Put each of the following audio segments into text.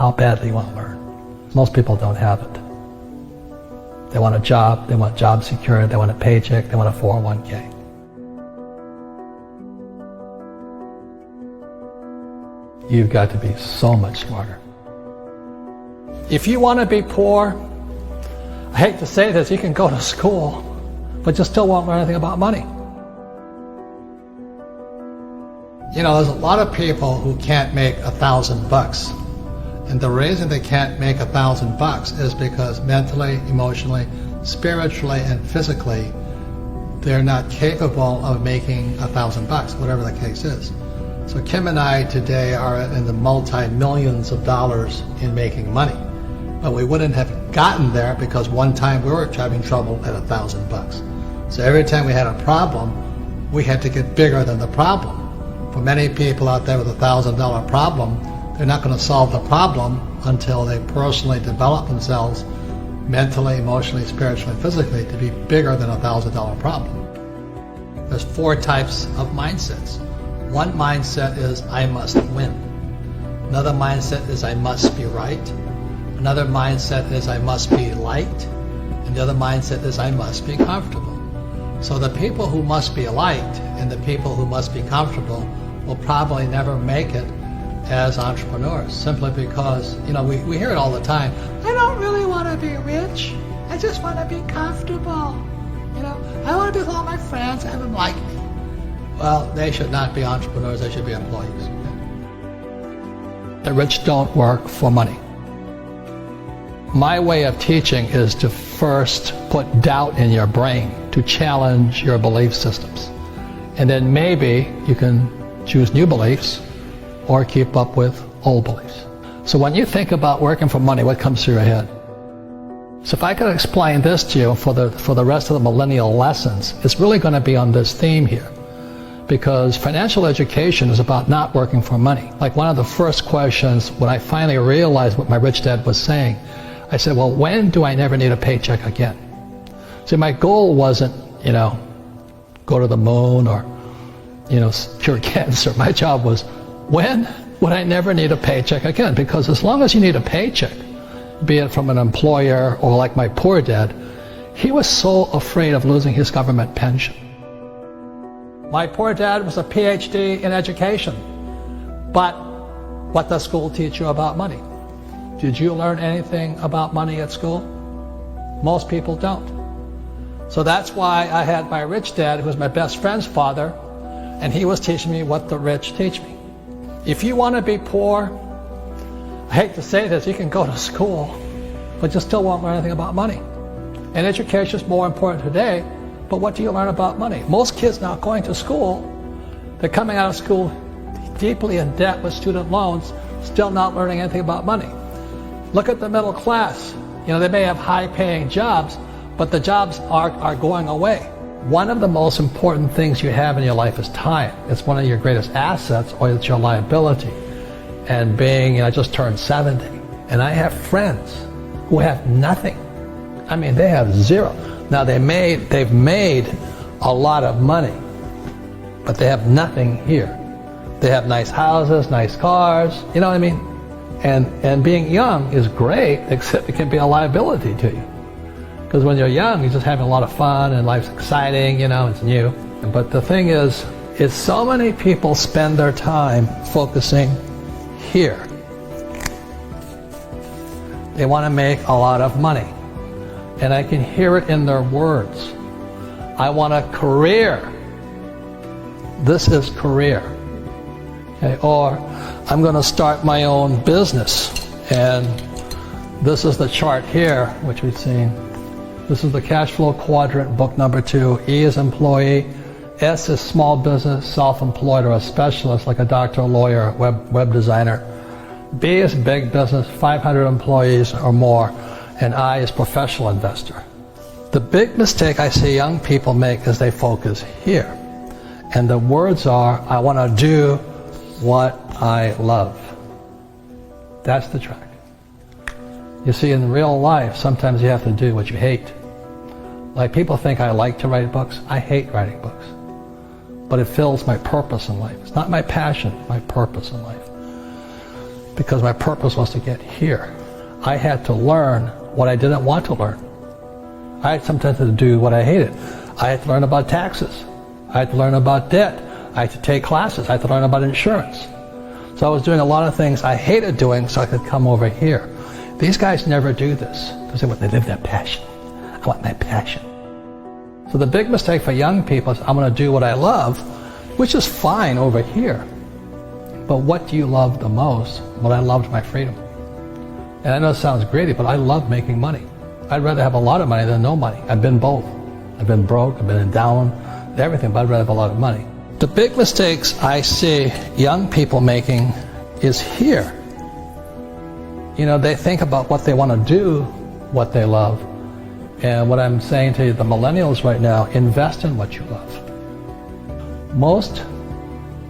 how badly you want to learn. Most people don't have it. They want a job, they want job security, they want a paycheck, they want a 401k. You've got to be so much smarter. If you want to be poor, I hate to say this, you can go to school, but you still won't learn anything about money. You know, there's a lot of people who can't make $1,000. And the reason they can't make $1,000 is because mentally, emotionally, spiritually, and physically, they're not capable of making $1,000, whatever the case is. So Kim and I today are in the multi-millions of dollars in making money. But we wouldn't have gotten there because one time we were having trouble at $1,000. So every time we had a problem, we had to get bigger than the problem. For many people out there with a $1,000 problem, they're not going to solve the problem until they personally develop themselves mentally, emotionally, spiritually, physically to be bigger than a $1,000 problem. There's 4 types of mindsets. One mindset is I must win. Another mindset is I must be right. Another mindset is I must be liked. And the other mindset is I must be comfortable. So the people who must be liked and the people who must be comfortable will probably never make it as entrepreneurs, simply because, you know, we hear it all the time. I don't really want to be rich. I just want to be comfortable. You know, I want to be with all my friends, have them like me. Well, they should not be entrepreneurs, they should be employees. The rich don't work for money. My way of teaching is to first put doubt in your brain, to challenge your belief systems. And then maybe you can choose new beliefs or keep up with old beliefs. So when you think about working for money, what comes through your head? So if I could explain this to you for the rest of the millennial lessons, it's really going to be on this theme here. Because financial education is about not working for money. Like one of the first questions when I finally realized what my rich dad was saying, I said, well, when do I never need a paycheck again? See, my goal wasn't, you know, go to the moon or, you know, cure cancer. My job was, when would I never need a paycheck again? Because as long as you need a paycheck, be it from an employer or like my poor dad, he was so afraid of losing his government pension. My poor dad was a PhD in education. But what does school teach you about money? Did you learn anything about money at school? Most people don't. So that's why I had my rich dad, who was my best friend's father, and he was teaching me what the rich teach me. If you want to be poor, I hate to say this, you can go to school, but you still won't learn anything about money. And education is more important today, but what do you learn about money? Most kids now going to school, they're coming out of school deeply in debt with student loans, still not learning anything about money. Look at the middle class. You know, they may have high-paying jobs, but the jobs are going away. One of the most important things you have in your life is time. It's one of your greatest assets, or it's your liability. And being, you know, I just turned 70, and I have friends who have nothing. I mean, they have zero. Now they've made a lot of money, but they have nothing here. They have nice houses, nice cars, you know what I mean? And being young is great, except it can be a liability to you. Because when you're young, you're just having a lot of fun and life's exciting, you know, it's new. But the thing is so many people spend their time focusing here. They want to make a lot of money. And I can hear it in their words. I want a career. This is career. Okay? Or I'm going to start my own business. And this is the chart here, which we've seen. This is the cash flow quadrant, book number 2. E is employee. S is small business, self-employed, or a specialist like a doctor, a lawyer, web designer. B is big business, 500 employees or more. And I is professional investor. The big mistake I see young people make is they focus here. And the words are, I want to do what I love. That's the track. You see, in real life, sometimes you have to do what you hate. Like people think I like to write books. I hate writing books. But it fills my purpose in life. It's not my passion, my purpose in life. because my purpose was to get here. I had to learn what I didn't want to learn. I had sometimes to do what I hated. I had to learn about taxes. I had to learn about debt. I had to take classes. I had to learn about insurance. So I was doing a lot of things I hated doing so I could come over here. These guys never do this because they live their passion. I want my passion. So the big mistake for young people is I'm going to do what I love, which is fine over here. But what do you love the most? Well, I loved my freedom. And I know it sounds greedy, but I love making money. I'd rather have a lot of money than no money. I've been both. I've been broke, I've been in down, everything, but I'd rather have a lot of money. The big mistakes I see young people making is here. You know, they think about what they want to do, what they love. And what I'm saying to the millennials right now, invest in what you love. Most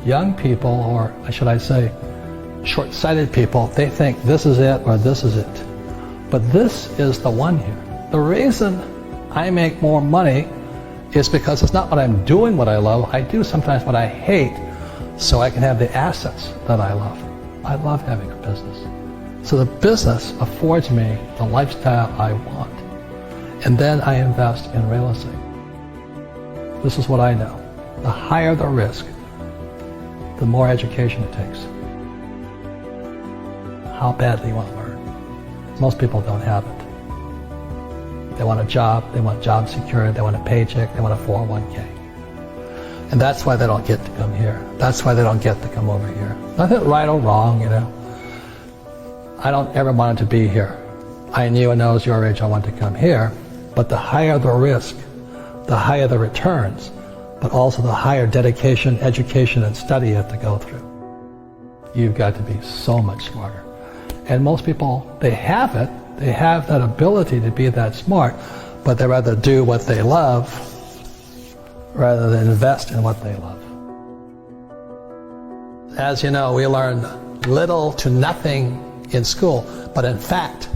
young people, or should I say, short-sighted people, they think this is it or this is it. But this is the one here. The reason I make more money is because it's not what I'm doing what I love. I do sometimes what I hate so I can have the assets that I love. I love having a business. So the business affords me the lifestyle I want. And then I invest in real estate. This is what I know. The higher the risk, the more education it takes. How badly you want to learn. Most people don't have it. They want a job, they want job security, they want a paycheck, they want a 401k. And that's why they don't get to come here. That's why they don't get to come over here. Nothing right or wrong, you know. I don't ever want to be here. I knew when I was your age I wanted to come here, but the higher the risk, the higher the returns, but also the higher dedication, education, and study you have to go through. You've got to be so much smarter. And most people, they have it. They have that ability to be that smart, but they rather do what they love rather than invest in what they love. As you know, we learn little to nothing in school, but in fact,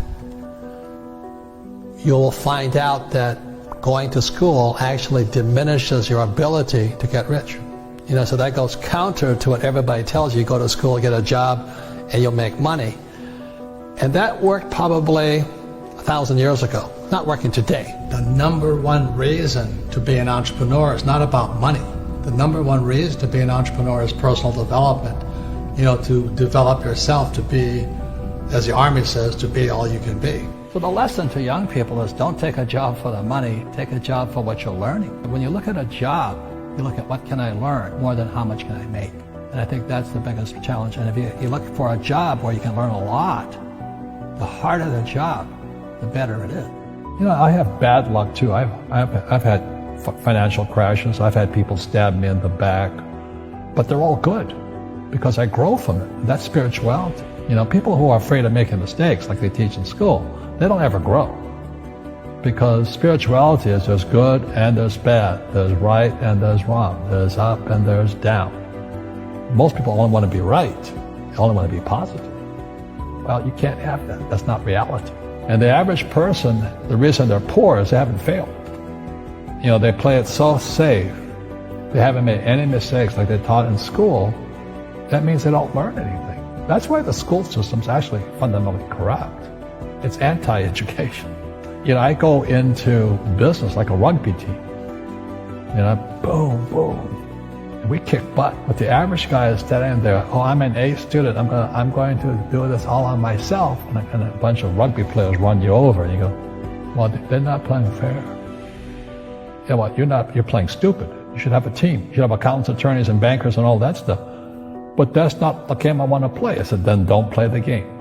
you'll find out that going to school actually diminishes your ability to get rich. You know, so that goes counter to what everybody tells you. Go to school, get a job, and you'll make money. And that worked probably 1,000 years ago, not working today. The number one reason to be an entrepreneur is not about money. The number one reason to be an entrepreneur is personal development. You know, to develop yourself to be, as the Army says, to be all you can be. So the lesson to young people is don't take a job for the money, take a job for what you're learning. When you look at a job, you look at what can I learn more than how much can I make. And I think that's the biggest challenge. And if you look for a job where you can learn a lot, the harder the job, the better it is. You know, I have bad luck too. I've had financial crashes. I've had people stab me in the back, but they're all good because I grow from it. That's spirituality. You know, people who are afraid of making mistakes, like they teach in school, they don't ever grow. Because spirituality is there's good and there's bad, there's right and there's wrong, there's up and there's down. Most people only want to be right. They only want to be positive. Well, you can't have that. That's not reality. And the average person, the reason they're poor is they haven't failed. You know, they play it so safe. They haven't made any mistakes like they taught in school. That means they don't learn anything. That's why the school system's actually fundamentally corrupt. It's anti-education. You know, I go into business like a rugby team. You know, boom, boom. And we kick butt. But the average guy is standing there, oh, I'm an A student. I'm going to do this all on myself. And a bunch of rugby players run you over. And you go, well, they're not playing fair. Yeah, well, you're playing stupid. You should have a team. You should have accountants, attorneys, and bankers and all that stuff. But that's not the game I want to play. I said, then don't play the game.